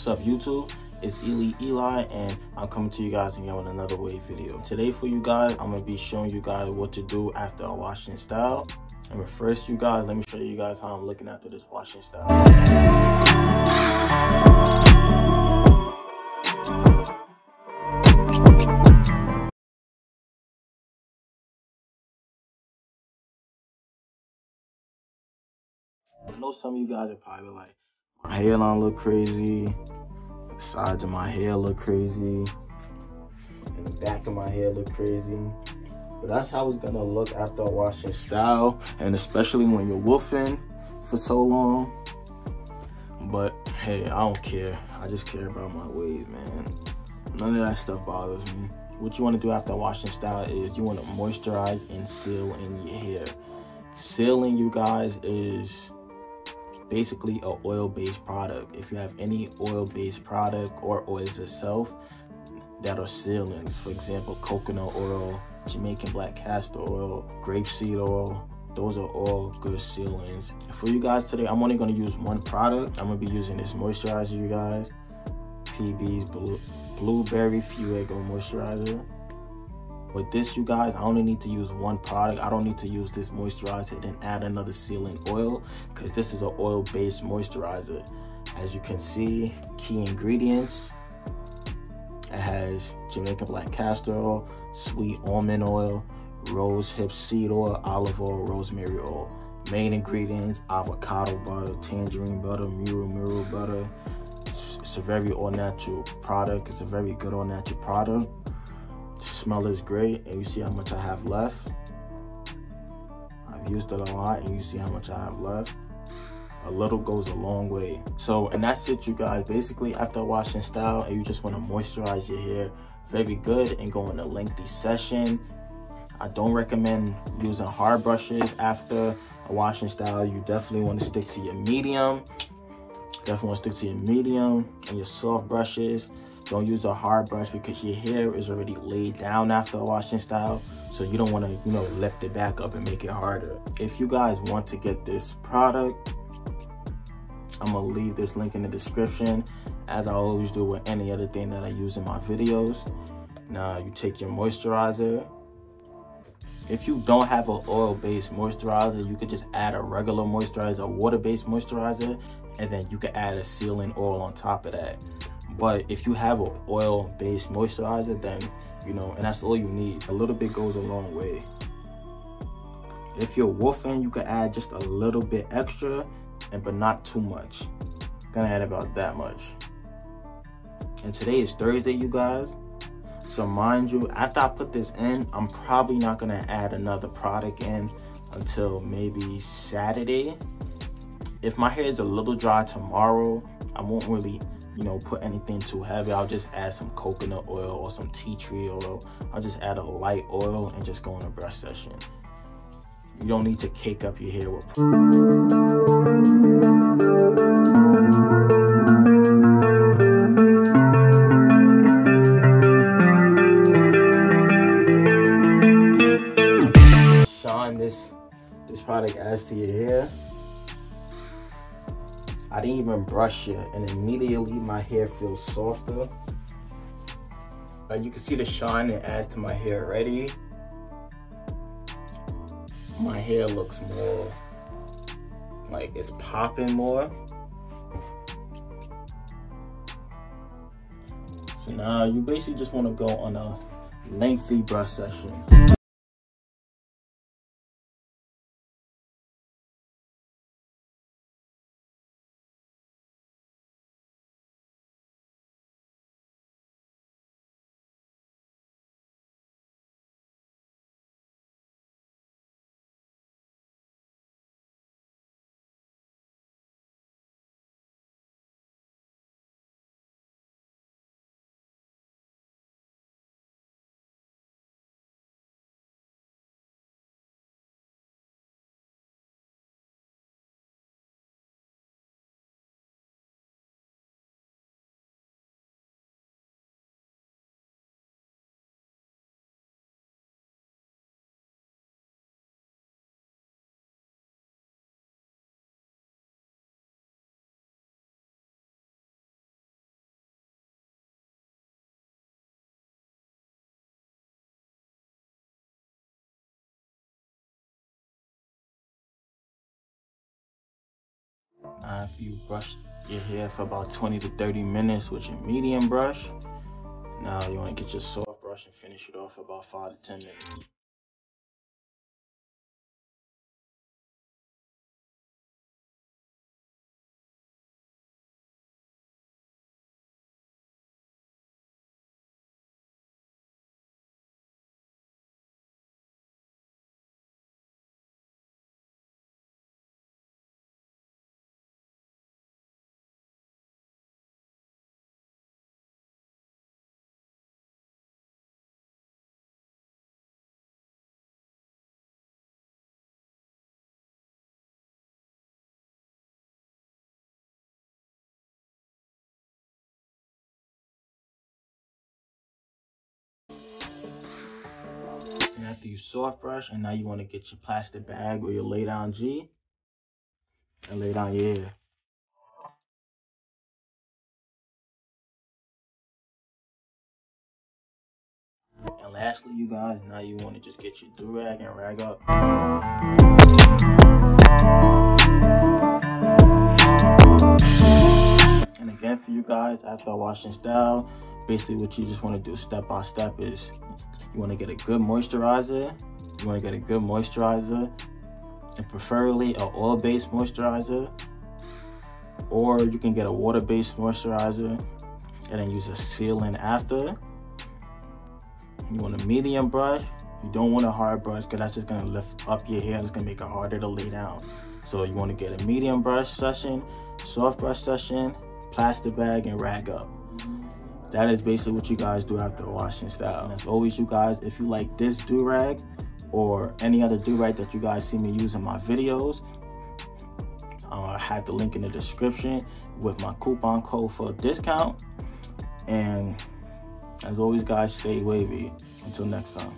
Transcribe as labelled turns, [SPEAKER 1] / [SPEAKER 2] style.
[SPEAKER 1] What's up, YouTube? It's Eli, and I'm coming to you guys again with another wave video. Today for you guys, I'm gonna be showing you guys what to do after a washing style. And first, you guys, let me show you guys how I'm looking after this washing style. I know some of you guys are probably like, my hairline look crazy, the sides of my hair look crazy, and the back of my hair look crazy. But that's how it's gonna look after a washing style, and especially when you're woofing for so long. But hey, I don't care. I just care about my waves, man. None of that stuff bothers me. What you want to do after a washing style is you want to moisturize and seal in your hair. Sealing, you guys, is basically an oil-based product. If you have any oil-based product or oils itself that are sealants, for example, coconut oil, Jamaican black castor oil, grapeseed oil, those are all good sealants. For you guys today, I'm only going to use one product. I'm going to be using this moisturizer, you guys. PB's Blueberry FUEGO moisturizer. With this, you guys, I only need to use one product. I don't need to use this moisturizer and then add another sealant oil, because this is an oil-based moisturizer. As you can see, key ingredients: it has Jamaican black castor oil, sweet almond oil, rose hip seed oil, olive oil, rosemary oil. Main ingredients: avocado butter, tangerine butter, muro butter. It's a very all-natural product. It's a very good all-natural product. Smell is great, and you see how much I have left. I've used it a lot, and you see how much I have left. A little goes a long way. So, and that's it, you guys. Basically, after a washing style, and you just want to moisturize your hair very good and go in a lengthy session. I don't recommend using hard brushes after a washing style. You definitely want to stick to your medium. Definitely want to stick to your medium and your soft brushes. Don't use a hard brush because your hair is already laid down after a washing style. So you don't want to, lift it back up and make it harder. If you guys want to get this product, I'm going to leave this link in the description, as I always do with any other thing that I use in my videos. Now, you take your moisturizer. If you don't have an oil-based moisturizer, you could just add a regular moisturizer, a water-based moisturizer, and then you could add a sealing oil on top of that. But if you have an oil-based moisturizer, then, and that's all you need. A little bit goes a long way. If you're woofing, you can add just a little bit extra, but not too much. I'm gonna add about that much. And today is Thursday, you guys. So mind you, after I put this in, I'm probably not gonna add another product in until maybe Saturday. If my hair is a little dry tomorrow, I won't really put anything too heavy. I'll just add some coconut oil or some tea tree oil. I'll just add a light oil and just go on a brush session. You don't need to cake up your hair with shine this product adds to your hair. I didn't even brush it, and immediately my hair feels softer. You can see the shine it adds to my hair already. My hair looks more like it's popping more. So now you basically just want to go on a lengthy brush session. After you brush your hair for about 20 to 30 minutes with your medium brush, now you want to get your soft brush and finish it off for about 5 to 10 minutes. And after you soft brush, and now you want to get your plastic bag or your lay down G and lay down your hair. And lastly, you guys, now you want to just get your durag and rag up. And again, for you guys, after washing style, basically what you just want to do step by step is you want to get a good moisturizer. You want to get a good moisturizer, and preferably an oil-based moisturizer, or you can get a water-based moisturizer and then use a sealant after. You want a medium brush. You don't want a hard brush because that's just going to lift up your hair and it's going to make it harder to lay down. So you want to get a medium brush session, soft brush session, plastic bag, and rag up. That is basically what you guys do after washing style. And as always, you guys, if you like this do-rag or any other do-rag that you guys see me use in my videos, I have the link in the description with my coupon code for a discount. And as always, guys, stay wavy. Until next time.